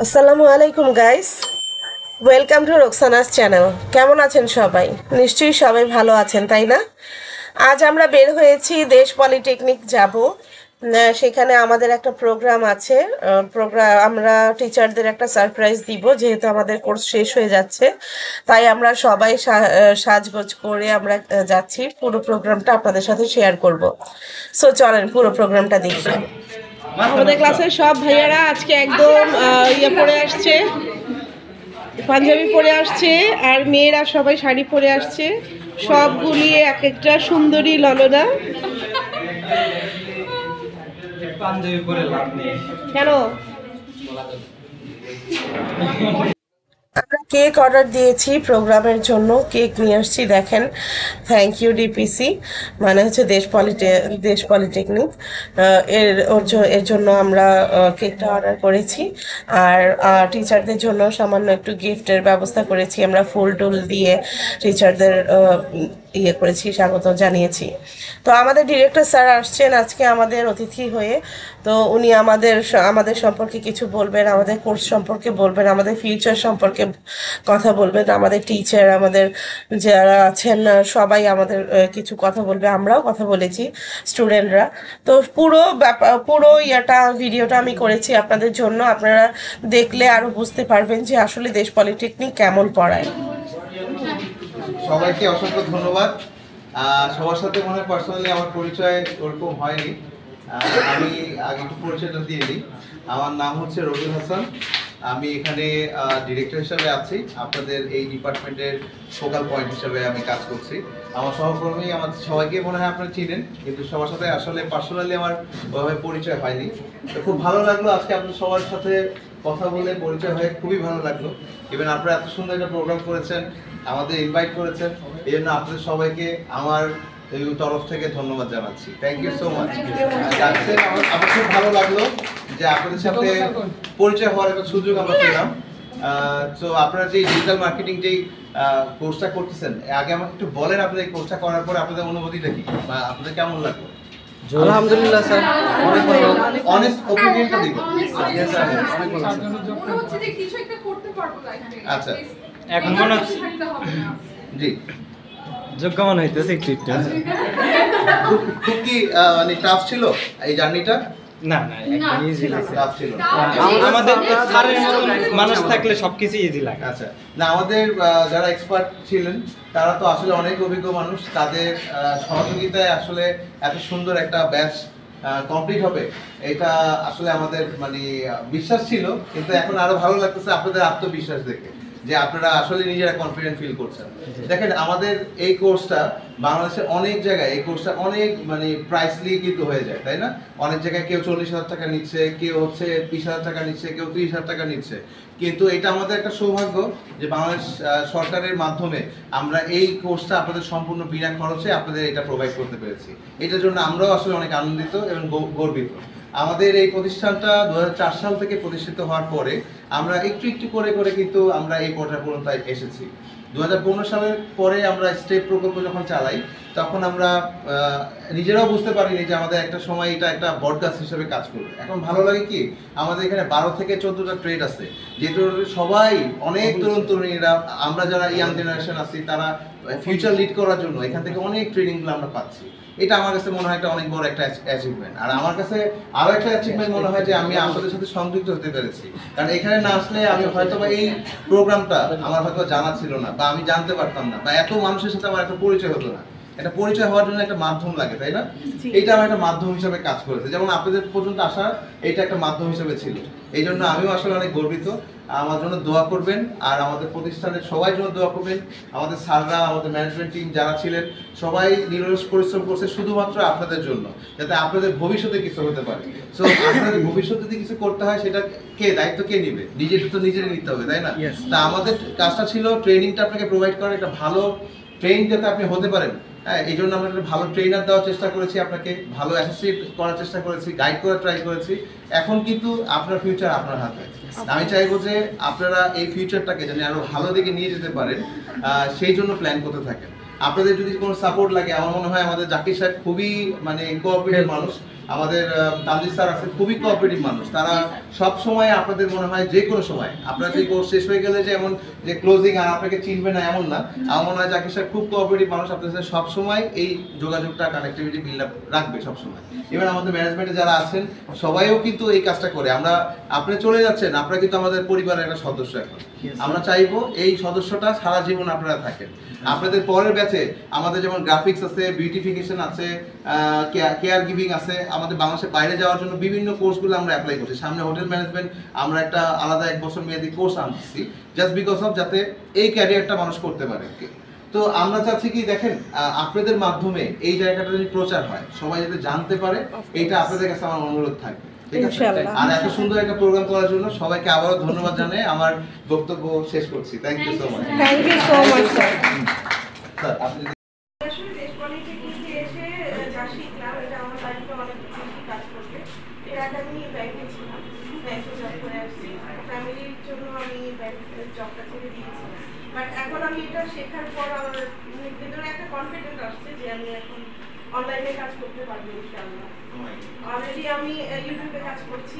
আসসালামু আলাইকুম guys, welcome to Roksana's channel. কেমন আছেন সবাই? নিশ্চয়ই সবাই ভালো আছেন, তাই না? আজ আমরা বের হয়েছি দেশ পলিটেকনিক যাব। সেখানে আমাদের একটা প্রোগ্রাম আছে। আমরা টিচারদের একটা সারপ্রাইজ দিব, যেহেতু আমাদের কোর্স শেষ হয়ে যাচ্ছে। তাই আমরা সবাই সাজগোজ করে আমরা যাচ্ছি। পুরো প্রোগ্রামটা আপনাদের সাথে শেয়ার করব। সো চলেন পুরো প্রোগ্রামটা দেখি। আমাদের ক্লাসের সব ভাইয়ারা আজকে একদম পরে আসছে, পাঞ্জাবি পরে আসছে, আর মেয়েরা সবাই শাড়ি পরে আসছে। সবগুলি এক একটা সুন্দরী ললনা। পাঞ্জাবি পরে লাভ নেই কেন? আমরা কেক অর্ডার দিয়েছি প্রোগ্রামের জন্য, কেক নিয়ে আসছি। দেখেন, থ্যাংক ইউ ডিপিসি, মানে হচ্ছে দেশ পলিটেকনিক। এর জন্য আমরা কেকটা অর্ডার করেছি। আর টিচারদের জন্য সামান্য একটু গিফটের ব্যবস্থা করেছি। আমরা ফুল টুল দিয়ে টিচারদের করেছি, স্বাগত জানিয়েছি। তো আমাদের ডিরেক্টর স্যার আসছেন আজকে আমাদের অতিথি হয়ে। তো উনি আমাদের সম্পর্কে কিছু বলবেন, আমাদের কোর্স সম্পর্কে বলবেন, আমাদের ফিউচার সম্পর্কে কথা বলবেন। আমাদের টিচার, আমাদের যারা আছেন সবাই আমাদের কিছু কথা বলবে। আমরাও কথা বলেছি, স্টুডেন্টরা। তো পুরো ভিডিওটা আমি করেছি আপনাদের জন্য। আপনারা দেখলে আরো বুঝতে পারবেন যে আসলে দেশ পলিটেকনিক কেমন পড়ায়। সবাইকে অসংখ্য ধন্যবাদ। সবার সাথে মনে হয় পার্সোনালি আমার পরিচয় ওরকম হয়নি। আমি আগে একটু পরিচয়টা দিয়ে দিই। আমার নাম হচ্ছে রবিউল হাসান। আমি এখানে ডিরেক্টর হিসাবে আছি। আপনাদের এই ডিপার্টমেন্টের ফোকাল পয়েন্ট হিসাবে আমি কাজ করছি। আমার সহকর্মী আমাদের সবাইকে মনে হয় আপনারা চিনেন, কিন্তু সবার সাথে আসলে পার্সোনালি আমার ওইভাবে পরিচয় হয়নি। তো খুব ভালো লাগলো আজকে আপনাদের সবার সাথে কথা বলে, পরিচয় হয়ে খুবই ভালো লাগলো। ইভেন আপনারা এত সুন্দর একটা প্রোগ্রাম করেছেন, আমাদের ইনভাইট করেছেন, এই জন্য আপনাদের সবাইকে আমার তরফ থেকে ধন্যবাদ জানাচ্ছি। Thank you so much. আমার খুব ভালো লাগলো যে আপনাদের সাথে পরিচয় হওয়ার একটা সুযোগ আমরা পেলাম। তো আপনারা যে ডিজিটাল মার্কেটিং যেই কোর্সটা করতেছেন, আগে আমাকে একটু বলেন আপনাদের এই কোর্সটা করার পরে আপনাদের অনুভূতিটা কি, বা আপনাদের কেমন লাগলো? আলহামদুলিল্লাহ স্যার, অনেক ভালো। অনেস্ট ওপিনিয়নটা দিবেন। আচ্ছা, এখন মনে হচ্ছে জি, যোগ্য মনে হইতেছে একটু একটু। খুব কি মানে টাফ ছিল এই জার্নিটা? না না, একদম ইজি লাগছে। টাফ ছিল। আমাদের স্যারের মতো মানুষ থাকলে সবকিছু ইজি লাগে। আচ্ছা, না আমাদের যারা এক্সপার্ট ছিলেন তারা তো আসলে অনেক অভিজ্ঞ মানুষ। তাদের সহযোগিতায় আসলে এত সুন্দর একটা ব্যাচ কমপ্লিট হবে, এটা আসলে আমাদের মানে বিশ্বাস ছিল। কিন্তু এখন আরো ভালো লাগতেছে আপনাদের আত্মবিশ্বাস দেখে, যে আপনারা আসলে নিজেরা কনফিডেন্ট ফিল করছেন। দেখেন, আমাদের এই কোর্সটা বাংলাদেশের অনেক জায়গায় এই কোর্সটা অনেক মানে প্রাইসলি কিন্তু হয়ে যায়, তাই না? অনেক জায়গায় কেউ 40,000 টাকা নিচ্ছে, কেউ হচ্ছে 20,000 টাকা নিচ্ছে, কেউ 30,000 টাকা নিচ্ছে। কিন্তু এটা আমাদের একটা সৌভাগ্য যে বাংলাদেশ সরকারের মাধ্যমে আমরা এই কোর্সটা আপনাদের সম্পূর্ণ বিনা খরচে আপনাদের এটা প্রোভাইড করতে পেরেছি। এটার জন্য আমরাও আসলে অনেক আনন্দিত এবং গর্বিত। আমাদের এই প্রতিষ্ঠানটা 2004 সাল থেকে প্রতিষ্ঠিত হওয়ার পরে আমরা একটু একটু করে করে কিন্তু আমরা এই পর্যায়ে পর্যন্ত এসেছি। 2015 সালের পরে আমরা স্টেপ প্রকল্প যখন চালাই, তখন আমরা নিজেরাও বুঝতে পারিনি যে আমাদের একটা সময় এটা একটা বটগাছ হিসেবে কাজ করবে। এখন ভালো লাগে কি, আমাদের এখানে 12 থেকে 14টা ট্রেড আছে, যেহেতু সবাই অনেক তরুণ তরুণীরা, আমরা যারা ইয়াং জেনারেশন আছি, তারা ফিউচার লিড করার জন্য এখান থেকে অনেক ট্রেনিংগুলো আমরা পাচ্ছি। এটা আমার কাছে মনে হয় একটা অনেক বড় একটা অ্যাচিভমেন্ট। আর আমার কাছে আরো একটা অ্যাচিভমেন্ট মনে হয় যে আমি আপনাদের সাথে সংযুক্ত হতে পেরেছি। কারণ এখানে না আসলে আমি হয়তো বা এই প্রোগ্রামটা আমার হয়তো জানা ছিল না, বা আমি জানতে পারতাম না, বা এত মানুষের সাথে আমার একটা পরিচয় হতো না। একটা পরিচয় হওয়ার জন্য একটা মাধ্যম লাগে, তাই না? এটা আমার একটা মাধ্যম হিসেবে কাজ করেছে। যেমন আপনাদের পর্যন্ত আসা এটা একটা মাধ্যম হিসেবে ছিল। এই জন্য আমিও আসলে অনেক গর্বিত। আমার জন্য দোয়া করবেন, আর আমাদের প্রতিষ্ঠানের সবাই জন্য দোয়া করবেন। আমাদের স্যাররা, আমাদের ম্যানেজমেন্ট টিম যারা ছিলেন, সবাই নিরলস পরিশ্রম করছে শুধুমাত্র আপনাদের জন্য, যাতে আপনাদের ভবিষ্যতে কিছু হতে পারে। সো আপনাদের ভবিষ্যতে যদি কিছু করতে হয়, সেটা দায়িত্ব কে নিবে? নিজেরটা তো নিজেরই নিতে হবে, তাই না? তা আমাদের কাজটা ছিল ট্রেনিংটা আপনাকে প্রোভাইড করা, একটা ভালো ট্রেন যাতে আপনি হতে পারেন। হ্যাঁ, এই জন্য আমরা একটা ভালো ট্রেনার দেওয়ার চেষ্টা করেছি, আপনাকে ভালো অ্যাসোসিয়েট করার চেষ্টা করেছি, গাইড করার ট্রাই করেছি। এখন কিন্তু আপনার ফিউচার আপনার হাতে। আমি চাইবো যে আপনারা এই ফিউচারটাকে যেন আরো ভালো দিকে নিয়ে যেতে পারেন, সেই জন্য প্ল্যান করতে থাকেন। আপনাদের যদি কোনো সাপোর্ট লাগে, আমার মনে হয় আমাদের জাকির সাহেব খুবই মানে কোঅপারেটিভ মানুষ। আমাদের তানজিদ স্যার আছে, খুবই কোঅপারেটিভ মানুষ। তারা সব সময় আপনাদের মনে হয় যে কোনো সময় আপনার যে কোর্স শেষ হয়ে গেলে যে এমন যে ক্লোজিং আর আপনাকে চিনবে না এমন না। আমার মনে হয় জাকির স্যার খুব কোঅপারেটিভ মানুষ, আপনাদের সাথে সবসময় এই যোগাযোগটা কানেক্টিভিটি বিল্ড আপ রাখবে সবসময়। ইভেন আমাদের ম্যানেজমেন্টে যারা আছেন সবাইও কিন্তু এই কাজটা করে। আপনি চলে যাচ্ছেন, আপনারা কিন্তু আমাদের পরিবারের একটা সদস্য এখন। আমরা চাইবো এই সদস্যটা সারা জীবন আপনারা থাকেন। আপনাদের পরের ব্যাচে আমাদের যেমন গ্রাফিক্স আছে, বিউটিফিকেশন আছে, কেয়ার গিভিং আছে, আমাদের বাংলাদেশের বাইরে যাওয়ার জন্য বিভিন্ন কোর্সগুলো আমরা অ্যাপ্লাই করছি। সামনে হোটেল ম্যানেজমেন্ট আমরা একটা আলাদা 1 বছর মেয়াদী কোর্স আনছি, জাস্ট বিকজ অফ যাতে এই ক্যারিয়ারটা মানুষ করতে পারে। তো আমরা চাচ্ছি কি দেখেন, আপনাদের মাধ্যমে এই জায়গাটা যদি প্রচার হয়, সবাই যাতে জানতে পারে, এটা আপনাদের কাছে আমার অনুরোধ থাকবে। ঠিক আছে? আর এত সুন্দর একটা প্রোগ্রাম করার জন্য সবাইকে আবারও ধন্যবাদ জানিয়ে আমার বক্তব্য শেষ করছি। Thank you so much. Thank you so much sir. Sir আপনি আসলে দেশ পলিটেকনিকে এসে যা শিখলাম এটা আমার লাইফে অনেক বেশি কাজ করবে। এর আগে আমি ব্যাংকে ছিলাম, ব্যাংকে জব করে আসছি, ফ্যামিলির জন্য আমি ব্যাংকের জবটা ছেড়ে দিয়েছি। বাট এখন আমি এটা শেখার পর আমার ভিতরে একটা কনফিডেন্স আসছে যে আমি এখন অনলাইনে কাজ করতে পারবো ইনশাআল্লাহ। অলরেডি আমি ইউটিউবে কাজ করছি।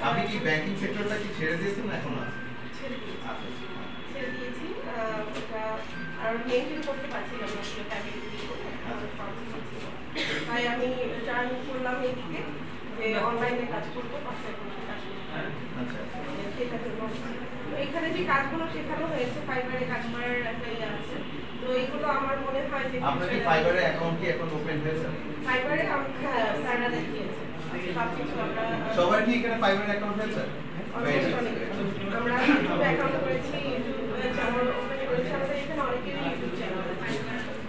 আপনি কি ব্যাংকিং সেক্টরটা কি ছেড়ে দিয়েছেন না এখন আছে? ছেড়ে দিয়েছি। ওটা আর মেইনটেইন করতে পারছিলাম না আসলে ফ্যামিলি দিয়ে। তাই আমি টার্ন করলাম এইদিকে যে অনলাইনে কাজ করবো, বাসায় বসে কাজ করবো। সেটার জন্য এখানে যে কাজগুলো শেখানো হয়েছে, ফাইবারে কাজ করার একটা ইয়ে আছে, তো এগুলো আমার মনে হয় যে আপনার কি ফাইবারে অ্যাকাউন্ট কি এখন ওপেন হয়েছে? ফাইবারে স্যাররা দেখিয়েছে সবকিছু। আমরা সবাই কি এখানে ফাইবারে অ্যাকাউন্ট হয়েছে? আমরা ইউটিউবে অ্যাকাউন্ট করেছি, ইউটিউব চ্যানেল ওপেন করেছি, আমাদের এখানে অনেকেরই ইউটিউব চ্যানেল আছে।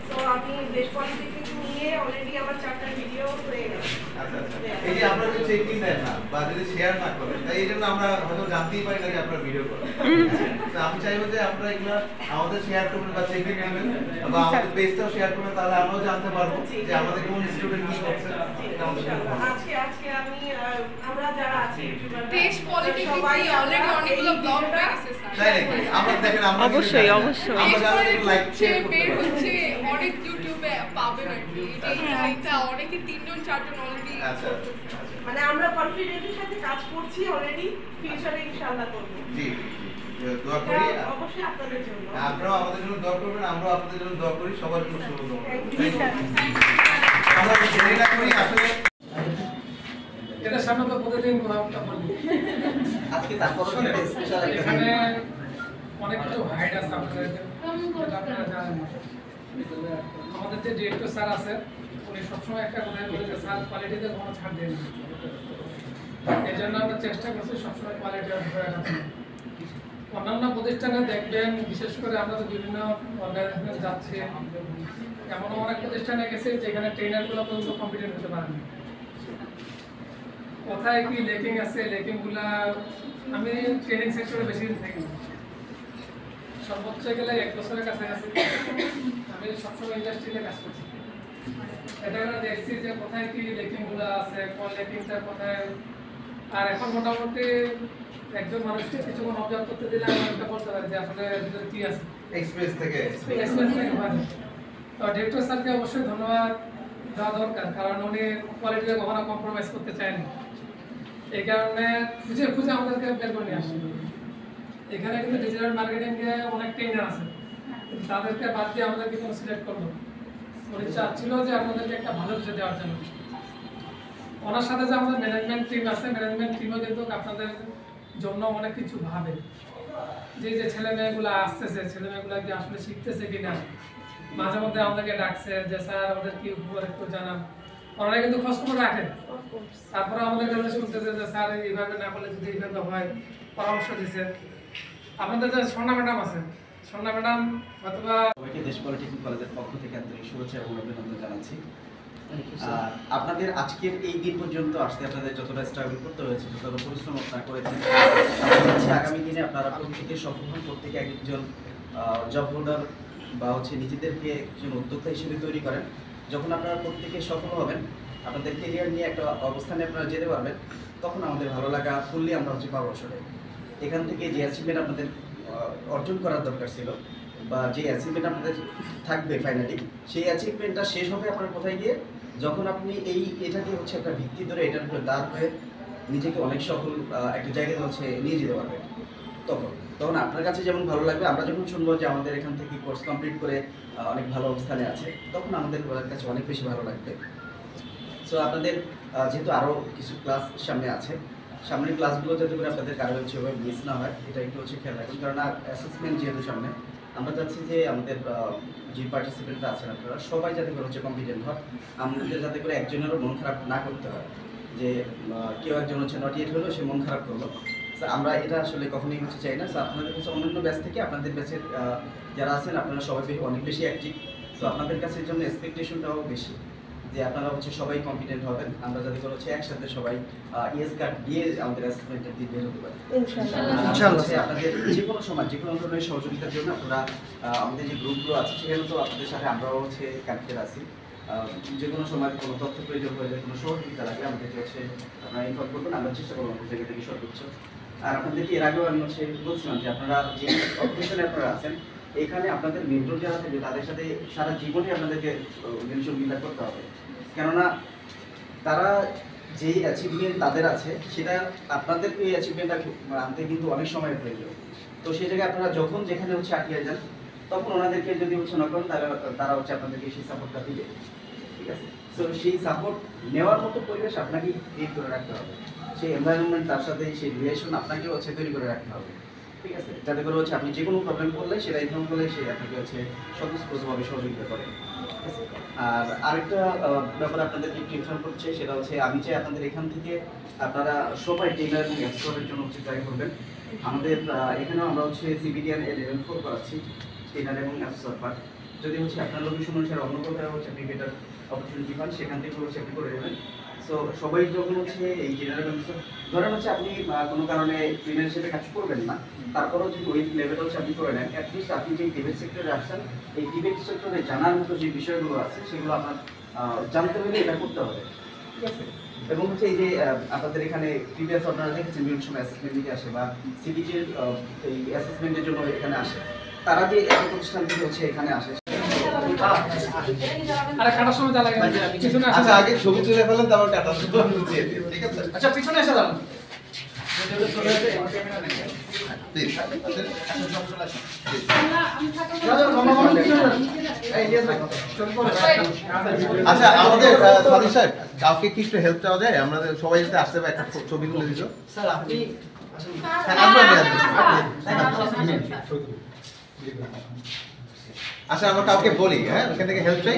তো আমি দেশ পলিটেকনিক নিয়ে অলরেডি আমার 4টা ভিডিও হয়ে গেছে। আচ্ছা আচ্ছা, এই যে আপনারা যে চেক ইন দেন না বা যদি শেয়ার না করেন, তাই এই জন্য আমরা হয়তো জানতেই পারি না যে আপনারা ভিডিও করেন। তো আমি চাইবো যে আপনারা এগুলো আমাদের শেয়ার করবেন বা চেক ইন নেবেন বা আমাদের পেজটাও শেয়ার করবেন, তাহলে আমরাও জানতে পারবো যে আমাদের কোন স্টুডেন্ট কি করছে। আজকে আমি আমরা যারা আছি ইউটিউবার দেশ পলিটিক্স নিয়ে অলরেডি অনেকগুলো ব্লগ হয়ে গেছে স্যার। তাই নাকি? আমরা দেখেন আমরা অবশ্যই। আমরা যারা লাইক শেয়ার বের করতে পারি। হচ্ছে অনেক ইউটিউবে পাবেন আর কি। এটা অনেকে 3জন 4জন অলরেডি। আচ্ছা মানে আমরা কনফিডেন্টের সাথে কাজ করছি অলরেডি, ফিউচারে ইনশাআল্লাহ করব। জি, দোয়া করি অবশ্যই আপনাদের জন্য। আপনারাও আমাদের জন্য দোয়া করবেন, আমরাও আপনাদের জন্য দোয়া করি। সবার জন্য শুভকামনা। আমরা জেনে না করি আসলে এদের সামনে তো প্রতিদিন কথা বলি। আজকে তারপর স্পেশাল এখানে অনেক কিছু হাইড আছে আপনাদের, যেটা আপনারা জানেন না। আমাদের যে ডিরেক্টর স্যার আছে, উনি সবসময় একটা কথা বলে যে স্যার কোয়ালিটিতে কোনো ছাড় দেন না। এই জন্য আমরা চেষ্টা করছি সবসময় কোয়ালিটি ধরে রাখার। অন্যান্য প্রতিষ্ঠানে দেখবেন, বিশেষ করে আমরা তো বিভিন্ন অর্গানাইজেশনে যাচ্ছি, এমন অনেক প্রতিষ্ঠানে গেছে যেখানে ট্রেনারগুলো পর্যন্ত কম্পিটেন্ট হতে পারেন। কোথায় কি লেকিং আছে, লেকিংগুলা আমি ট্রেনিং সেক্টরে বেশি দিন থাকি, সর্বোচ্চ গেলে 1 বছরের কাছাকাছি আমি সবসময় ইন্ডাস্ট্রিতে কাজ করছি। এটা আমরা দেখছি যে কোথায় কি লেকিংগুলো আছে, কোন লেকিংটা কোথায়। আর এখন মোটামুটি একজন মানুষকে কিছুক্ষণ অবজার্ভ করতে দিলে আমি একটা বলতে পারি যে আসলে ভিতরে কি আছে। এক্সপ্রেস থেকে তো ডিরেক্টর স্যারকে অবশ্যই ধন্যবাদ দেওয়া দরকার, কারণ উনি কোয়ালিটিতে কখনো কম্প্রোমাইজ করতে চায়নি। এই কারণে খুঁজে খুঁজে আমাদেরকে বের করে নিয়ে আসে। এখানে কিন্তু ডিজিটাল মার্কেটিং এ অনেক ট্রেনার আছে, তাদেরকে বাদ দিয়ে আমাদেরকে কোনো সিলেক্ট করলো। উনি চাচ্ছিল যে আপনাদেরকে একটা ভালো কিছু দেওয়ার জন্য। ওনার সাথে যে আমাদের ম্যানেজমেন্ট টিম আছে, ম্যানেজমেন্ট টিমও কিন্তু আপনাদের জন্য অনেক কিছু ভাবে, যে ছেলে মেয়েগুলো আসতেছে, ছেলে মেয়েগুলো কি আসলে শিখতেছে কিনা। মাঝে মধ্যে আমাদেরকে ডাকছে যে স্যার আমাদের কি উপর একটু জানান, ওনারা কিন্তু খোঁজ খবর রাখেন। তারপরে আমাদের কাছে শুনতেছে যে স্যার এইভাবে না করলে যদি এইভাবে হয়, পরামর্শ দিচ্ছে। আপনাদের যে সোনা ম্যাডাম আছে, সোনা ম্যাডাম অথবা সবাইকে দেশ পলিটেকনিক কলেজের পক্ষ থেকে আন্তরিক শুভেচ্ছা এবং অভিনন্দন জানাচ্ছি। আপনাদের আজকের এই দিন পর্যন্ত আসতে আপনাদের যতটা স্ট্রাগল করতে হয়েছে, যতটা পরিশ্রম আপনারা করেছেন, আগামী দিনে আপনারা প্রত্যেকে সফল হন, প্রত্যেকে একজন জব হোল্ডার বা নিজেদেরকে একজন উদ্যোক্তা হিসেবে তৈরি করেন। যখন আপনারা প্রত্যেকে সফল হবেন, আপনাদের কেরিয়ার নিয়ে একটা অবস্থানে আপনারা যেতে পারবেন, তখন আমাদের ভালো লাগা ফুললি আমরা পাবো। আসলে এখান থেকে যে অ্যাচিভমেন্ট আপনাদের অর্জন করার দরকার ছিল বা যে অ্যাচিভমেন্ট আপনাদের থাকবে ফাইনালি, সেই অ্যাচিভমেন্টটা শেষ হবে আপনারা কোথায় গিয়ে, যখন আপনি এটাকে হচ্ছে একটা ভিত্তি ধরে এটার উপরে দাঁড় হয়ে নিজেকে অনেক সফল একটা জায়গায় হচ্ছে নিয়ে যেতে পারবেন, তখন আপনার কাছে যেমন ভালো লাগবে, আমরা যখন শুনবো যে আমাদের এখান থেকে কোর্স কমপ্লিট করে অনেক ভালো অবস্থানে আছে, তখন আমাদের কাছে অনেক বেশি ভালো লাগবে। সো আপনাদের যেহেতু আরও কিছু ক্লাস সামনে আছে, সামনের ক্লাসগুলো যাতে করে আপনাদের কারো হচ্ছে মিস না হয়, এটা একটু হচ্ছে খেয়াল রাখুন। কারণ অ্যাসেসমেন্ট যেহেতু সামনে, আমরা চাচ্ছি যে আমাদের যে পার্টিসিপেন্টরা আছেন আপনারা সবাই যাতে করে হচ্ছে কম্পিটেন্ট হয়, আমাদের যাতে করে একজনেরও মন খারাপ না করতে হয় যে কেউ একজন হচ্ছে নট ইয়েট হলো, সে মন খারাপ করলো। আমরা এটা আসলে কখনোই হচ্ছে চাই না। সো আপনাদের কাছে অন্যান্য ব্যাচ থেকে আপনাদের ব্যাচের যারা আছেন আপনারা সবাই অনেক বেশি অ্যাক্টিভ। সো আপনাদের কাছে এর জন্য এক্সপেকটেশনটাও বেশি যে আপনারা হচ্ছে সবাই কম্পিটেন্ট হবেন, আমরা যাতে করে হচ্ছে একসাথে সবাই ইএস কার্ড দিয়ে আমাদের অ্যাসেসমেন্টের দিন বের হতে পারি ইনশাআল্লাহ। আপনাদের যে কোনো সময় যে কোনো ধরনের সহযোগিতার জন্য আপনারা আমাদের যে গ্রুপগুলো আছে সেখানে তো আপনাদের সাথে আমরাও হচ্ছে কানেক্টেড আছি। যে কোনো সময় কোনো তথ্য প্রয়োজন হলে কোনো সহযোগিতা লাগে আমাদেরকে হচ্ছে আপনারা ইনফর্ম করবেন, আমরা চেষ্টা করবো আমাদের জায়গা থেকে সর্বোচ্চ। আর আপনাদেরকে এর আগেও আমি হচ্ছে বলছিলাম যে আপনারা যে অপারেশনে আপনারা আছেন, এখানে আপনাদের মেন্টর যারা থাকবে তাদের সাথে সারা জীবনে আপনাদেরকে রিলেশনটা করতে হবে। কেননা তারা যেই অ্যাচিভমেন্ট তাদের আছে সেটা আপনাদের এই অ্যাচিভমেন্টটা আনতে কিন্তু অনেক সময় প্রয়োজন। তো সেই জায়গায় আপনারা যখন যেখানে হচ্ছে আটকে যান, তখন ওনাদেরকে যদি হচ্ছে না করেন তারা হচ্ছে আপনাদেরকে সেই সাপোর্টটা দিবে, ঠিক আছে? সো সেই সাপোর্ট নেওয়ার মতো পরিবেশ আপনাকে ক্রিয়েট করে রাখতে হবে, সেই এনভায়রনমেন্ট তার সাথে সেই রিলেশন আপনাকে হচ্ছে তৈরি করে রাখতে হবে, ঠিক আছে? যাতে করে হচ্ছে আপনি যে কোনো প্রবলেম করলে সেটা ইনফর্ম করলে সে আপনাকে হচ্ছে স্বতঃস্ফূর্তভাবে সহযোগিতা করে। আর আরেকটা ব্যাপার আপনাদেরকে একটু ইনফর্ম করছে, সেটা হচ্ছে আমি চাই আপনাদের এখান থেকে আপনারা সবাই ট্রেনার এবং এক্সপার্টের জন্য হচ্ছে ট্রাই করবেন। আমাদের এখানেও আমরা হচ্ছে সিবিডিএন লেভেল 4 করাচ্ছি ট্রেনার এবং এক্সপার্ট। যদি হচ্ছে আপনার লোকেশন অনুসারে অন্য কোথাও হচ্ছে আপনি বেটার অপরচুনিটি পান, সেখান থেকে হচ্ছে আপনি করে দেবেন। সো সবাই যখন হচ্ছে এই ট্রেনার এবং ধরেন হচ্ছে আপনি কোনো কারণে ট্রেনার হিসেবে কাজ করবেন না, তারপরেও যদি ওই লেভেল হচ্ছে আপনি করে নেন, অ্যাটলিস্ট আপনি যে ডিবেট সেক্টরে আসছেন, এই ডিবেট সেক্টরে জানার মতো যে বিষয়গুলো আছে সেগুলো আপনার জানতে হলে এটা করতে হবে, ঠিক আছে? এবং হচ্ছে এই যে আপনাদের এখানে প্রিভিয়াস আপনারা দেখেছেন বিভিন্ন সময় অ্যাসেসমেন্ট দিতে আসে বা সিবিটির এই অ্যাসেসমেন্টের জন্য এখানে আসে, তারা যে এক প্রতিষ্ঠান থেকে হচ্ছে এখানে আসে। আরে কাটার সময় যা লাগে পিছনে আসা। আচ্ছা আগে ছবি তুলে ফেলেন, তারপর কাটার সময় দিয়ে দিন, ঠিক আছে? আচ্ছা পিছনে এসে দাঁড়ান। আচ্ছা আমাদের সাদিক সাহেব, কাউকে কি একটু হেল্প চাওয়া যায়? আমাদের সবাই যাতে আসতে পারে, একটা ছবি তুলে দিত স্যার। আপনি আচ্ছা আমরা কাউকে বলি, হ্যাঁ ওখান থেকে হেল্প চাই।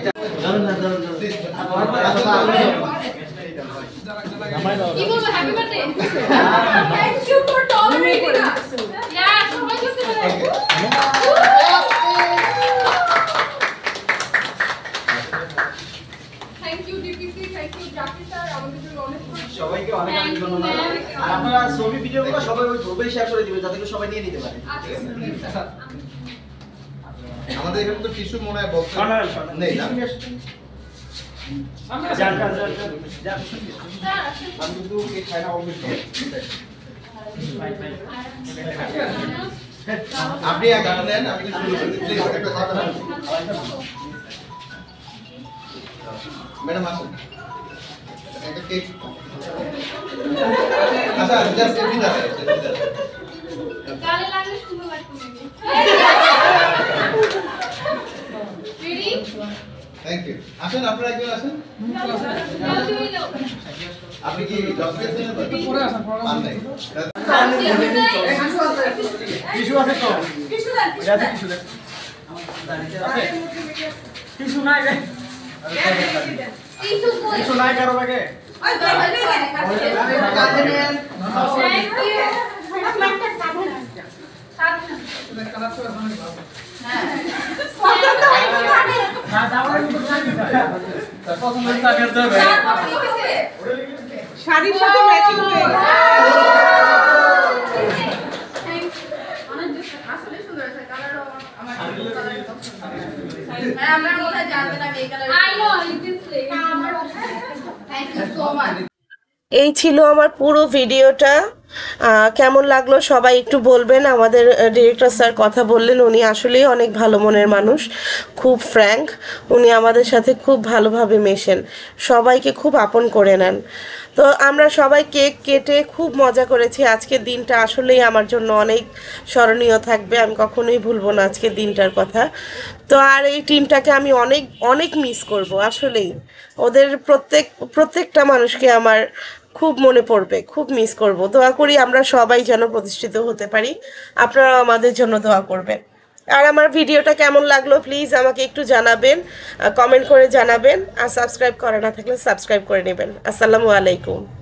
কি বলবো, happy birthday, thank you for tolerating us. Yeah সবাই করতে পারে। Thank you DPC, thank you Zakir sir, আমাদের জন্য অনেক সবাইকে অনেক অনেক ধন্যবাদ। আর আপনারা ছবি ভিডিওগুলো সবাই ওই গ্রুপে শেয়ার করে দিবেন যাতে করে সবাই নিয়ে নিতে পারে, ঠিক আছে? আমাদের এখানে তো টিস্যু মনে হয় বক্স নেই না? আমি কিন্তু এই খাই না অলওয়েজ। আপনি আগে নেন, আমি শুরু করি। প্লিজ একটা কথা বলুন ম্যাডাম, আসুন একটা কেক। আচ্ছা জাস্ট এদিকে আসেন, গালে লাগলে সুন্দর লাগবে। রেডি? Thank you. আসেন আপনারা একজন আসেন। আপনি কি ডক্টর আছেন? পরে আসেন, পান নাই? টিস্যু আছে তো? টিস্যু দেন, টিস্যু দেন। টিস্যু নাই রে। টিস্যু নাই কারো ব্যাগে? ওই কাঁধে নেন। কাঁধে নেন। Thank you. কালার তো অনেক ভালো। হ্যাঁ। শাড়ির সাথে ম্যাচিং হয়ে গেছে। আসলে সুন্দর আছে, কালারও আমার কালারের পছন্দ। হ্যাঁ আমরা মনে জানতে না এই colour. I know it is thank you so much. এই ছিল আমার পুরো ভিডিওটা। কেমন লাগলো সবাই একটু বলবেন। আমাদের ডিরেক্টর স্যার কথা বললেন, উনি আসলেই অনেক ভালো মনের মানুষ, খুব ফ্র্যাঙ্ক, উনি আমাদের সাথে খুব ভালোভাবে মেশেন, সবাইকে খুব আপন করে নেন। তো আমরা সবাই কেক কেটে খুব মজা করেছি। আজকের দিনটা আসলেই আমার জন্য অনেক স্মরণীয় থাকবে, আমি কখনোই ভুলবো না আজকের দিনটার কথা। তো আর এই টিমটাকে আমি অনেক অনেক মিস করব আসলেই। ওদের প্রত্যেকটা মানুষকে আমার খুব মনে পড়বে, খুব মিস করব। দোয়া করি আমরা সবাই যেন প্রতিষ্ঠিত হতে পারি, আপনারাও আমাদের জন্য দোয়া করবেন। আর আমার ভিডিওটা কেমন লাগলো প্লিজ আমাকে একটু জানাবেন, কমেন্ট করে জানাবেন। আর সাবস্ক্রাইব করা না থাকলে সাবস্ক্রাইব করে নেবেন। আসসালামু আলাইকুম।